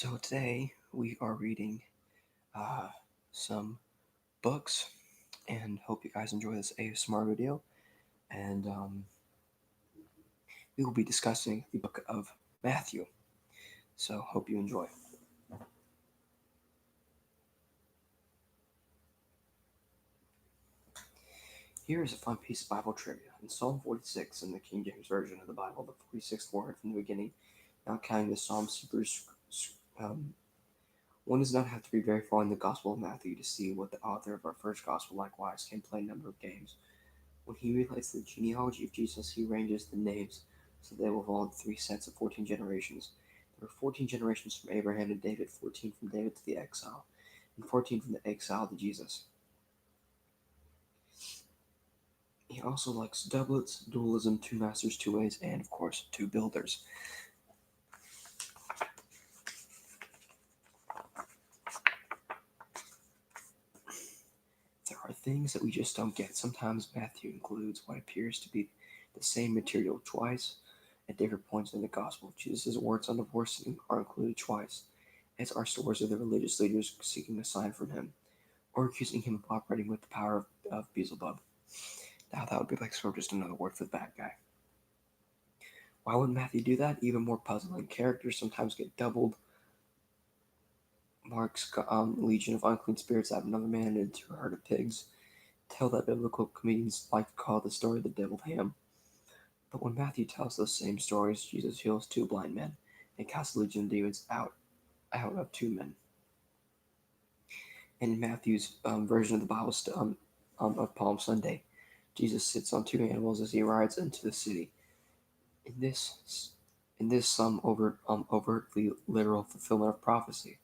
So today we are reading some books, and hope you guys enjoy this ASMR video. And we will be discussing the book of Matthew. So hope you enjoy. Here is a fun piece of Bible trivia. In Psalm 46 in the King James Version of the Bible, the 46th word from the beginning, not counting the Psalms, one does not have to be very far in the Gospel of Matthew to see what the author of our first Gospel likewise can play a number of games. When he relates the genealogy of Jesus, he arranges the names so they will fall in three sets of 14 generations. There were 14 generations from Abraham to David, 14 from David to the exile, and 14 from the exile to Jesus. He also likes doublets, dualism, two masters, two ways, and of course, two builders. There are things that we just don't get. Sometimes Matthew includes what appears to be the same material twice at different points in the gospel. Jesus' words on divorce are included twice, as are stories of the religious leaders seeking a sign from him, or accusing him of operating with the power of Beelzebub. Now that would be like sort of just another word for the bad guy. Why would Matthew do that? Even more puzzling. Characters sometimes get doubled. Mark's legion of unclean spirits out of another man into a herd of pigs tell that biblical comedians like to call the story the deviled ham. But when Matthew tells those same stories, Jesus heals two blind men and casts a legion of demons out of two men. And in Matthew's version of the Bible of Palm Sunday, Jesus sits on two animals as he rides into the city. In this some overtly literal fulfillment of prophecy.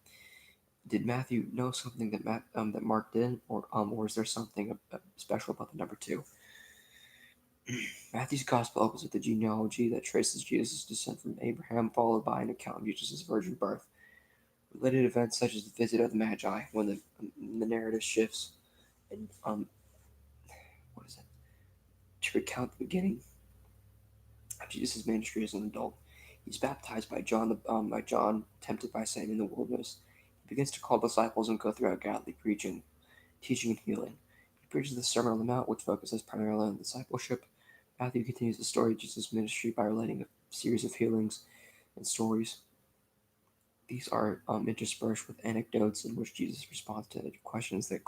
Did Matthew know something that Mark didn't, or is there something special about the number two? Matthew's gospel opens with the genealogy that traces Jesus' descent from Abraham, followed by an account of Jesus' virgin birth. Related events such as the visit of the Magi, when the narrative shifts, and to recount the beginning of Jesus' ministry as an adult. He's baptized by John, tempted by Satan in the wilderness. He begins to call disciples and go throughout Galilee, preaching, teaching, and healing. He preaches the Sermon on the Mount, which focuses primarily on discipleship. Matthew continues the story of Jesus' ministry by relating a series of healings and stories. These are interspersed with anecdotes in which Jesus responds to questions that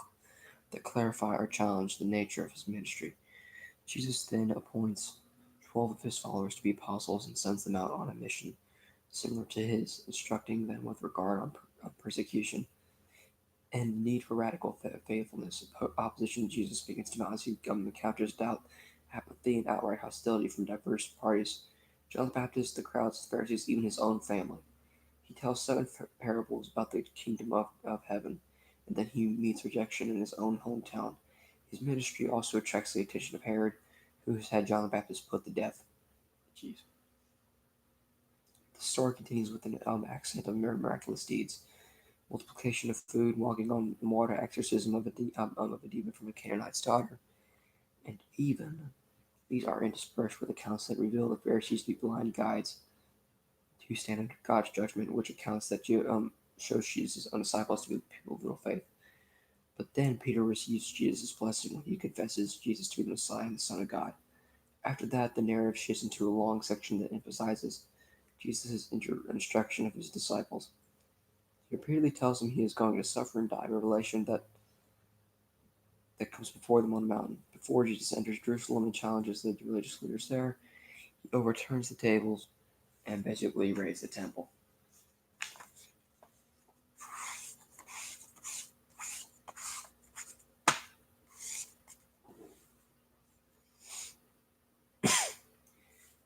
clarify or challenge the nature of his ministry. Jesus then appoints 12 of his followers to be apostles and sends them out on a mission similar to his, instructing them with regard on persecution and the need for radical faithfulness. Opposition to Jesus begins to mount as he encounters doubt, apathy, and outright hostility from diverse parties. John the Baptist, the crowds, the Pharisees, even his own family. He tells seven parables about the kingdom of heaven, and then he meets rejection in his own hometown. His ministry also attracts the attention of Herod, who has had John the Baptist put to death. Jeez. The story continues with an accent of miraculous deeds: multiplication of food, walking on water, exorcism of a demon from a Canaanite's daughter, and even these are interspersed with accounts that reveal the Pharisees to be blind guides to stand under God's judgment, which accounts that shows Jesus' own disciples to be people of little faith. But then Peter receives Jesus' blessing when he confesses Jesus to be the Messiah and the Son of God. After that, the narrative shifts into a long section that emphasizes Jesus' instruction of his disciples. He repeatedly tells them he is going to suffer and die, a revelation that comes before them on the mountain. Before Jesus enters Jerusalem and challenges the religious leaders there, he overturns the tables and basically raids the temple.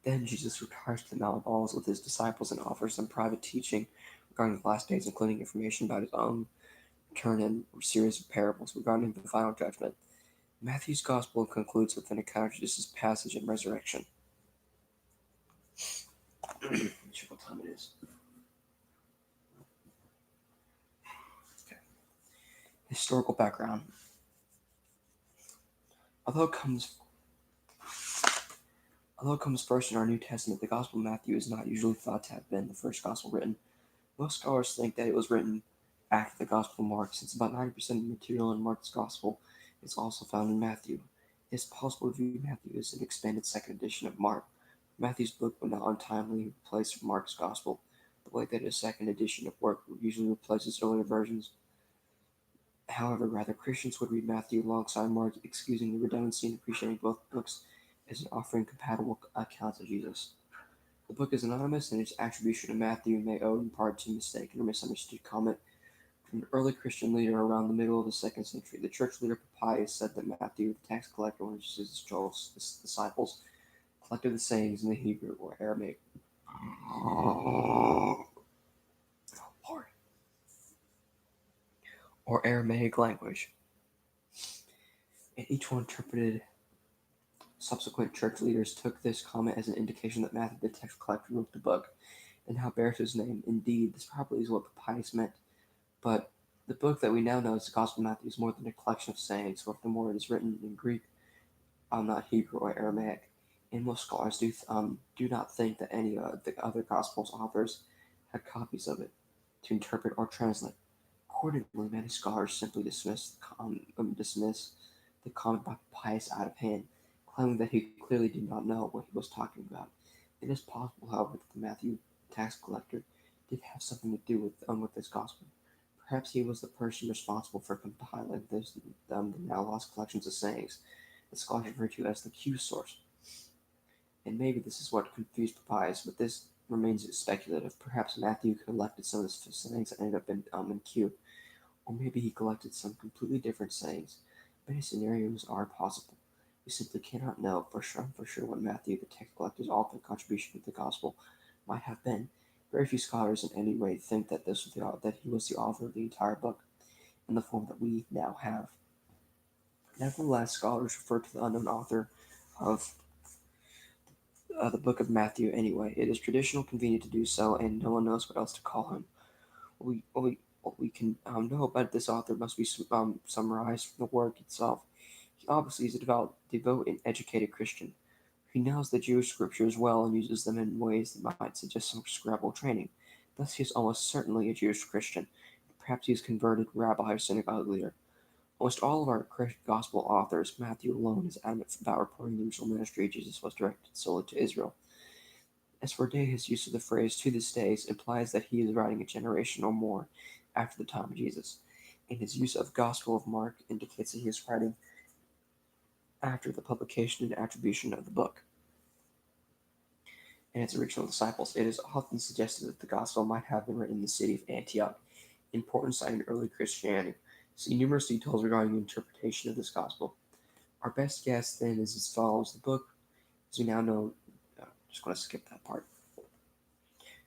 Then Jesus retires to the Mount of Olives with his disciples and offers them private teaching regarding the last days, including information about his own return and a series of parables regarding the final judgment. Matthew's Gospel concludes with an account of Jesus' passage and resurrection. Check what time it is. Okay. Historical background. Although it comes first in our New Testament, the Gospel of Matthew is not usually thought to have been the first Gospel written. Most scholars think that it was written after the Gospel of Mark, since about 90% of the material in Mark's Gospel is also found in Matthew. It's possible to view Matthew as an expanded second edition of Mark. Matthew's book would not untimely replace Mark's Gospel, the way that a second edition of work usually replaces earlier versions. However, rather Christians would read Matthew alongside Mark, excusing the redundancy and appreciating both books as offering compatible accounts of Jesus. The book is anonymous, and its attribution to Matthew may owe in part to mistaken or misunderstood comment from an early Christian leader around the middle of the second century. The church leader Papias said that Matthew, the tax collector, one of his disciples, collected the sayings in the Hebrew or Aramaic or, or Aramaic language, and each one interpreted. Subsequent church leaders took this comment as an indication that Matthew, the tax collector, wrote the book, and now bears his name. Indeed, this probably is what Papias meant. But the book that we now know as the Gospel of Matthew is more than a collection of sayings, or more, it is written in Greek, not Hebrew or Aramaic. And most scholars do not think that any of the other Gospels authors had copies of it to interpret or translate. Accordingly, many scholars simply dismiss the comment by Pius out of hand, claiming that he clearly did not know what he was talking about. It is possible, however, that the Matthew tax collector did have something to do with this gospel. Perhaps he was the person responsible for compiling the now lost collections of sayings that scholars refer to as the Q source. And maybe this is what confused Papias, but this remains speculative. Perhaps Matthew collected some of the sayings that ended up in Q, or maybe he collected some completely different sayings. Many scenarios are possible. We simply cannot know for sure what Matthew, the text collector's ultimate contribution to the gospel, might have been. Very few scholars, in any rate, think that that he was the author of the entire book in the form that we now have. Nevertheless, scholars refer to the unknown author of the book of Matthew anyway. It is traditional, convenient to do so, and no one knows what else to call him. What we can know about this author must be summarized from the work itself. He obviously is a devout and educated Christian. He knows the Jewish scriptures well and uses them in ways that might suggest some scribal training. Thus, he is almost certainly a Jewish Christian. Perhaps he is converted rabbi or synagogue leader. Almost all of our gospel authors, Matthew alone, is adamant about reporting the original ministry Jesus was directed solely to Israel. As for Day, his use of the phrase "to this day" implies that he is writing a generation or more after the time of Jesus, and his use of Gospel of Mark indicates that he is writing after the publication and attribution of the book and its original disciples. It is often suggested that the Gospel might have been written in the city of Antioch, an important site in early Christianity. See numerous details regarding the interpretation of this Gospel. Our best guess then is as follows. The book, as we now know, just going to skip that part.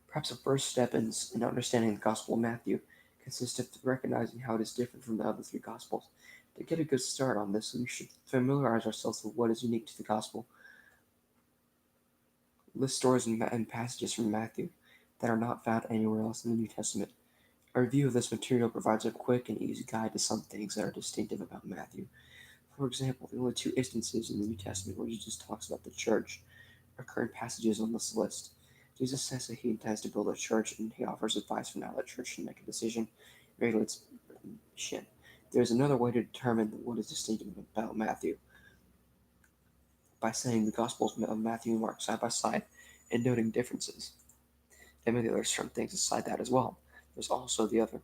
Perhaps the first step in understanding the Gospel of Matthew consists of recognizing how it is different from the other three Gospels. To get a good start on this, we should familiarize ourselves with what is unique to the Gospel. List stories and passages from Matthew that are not found anywhere else in the New Testament. A review of this material provides a quick and easy guide to some things that are distinctive about Matthew. For example, the only two instances in the New Testament where Jesus talks about the church occur in passages on this list. Jesus says that he intends to build a church, and he offers advice on how the church should make a decision regarding its mission. There is another way to determine what is distinctive about Matthew by saying the Gospels of Matthew and Mark side by side and noting differences. Then maybe there are certain things aside that as well. There's also the other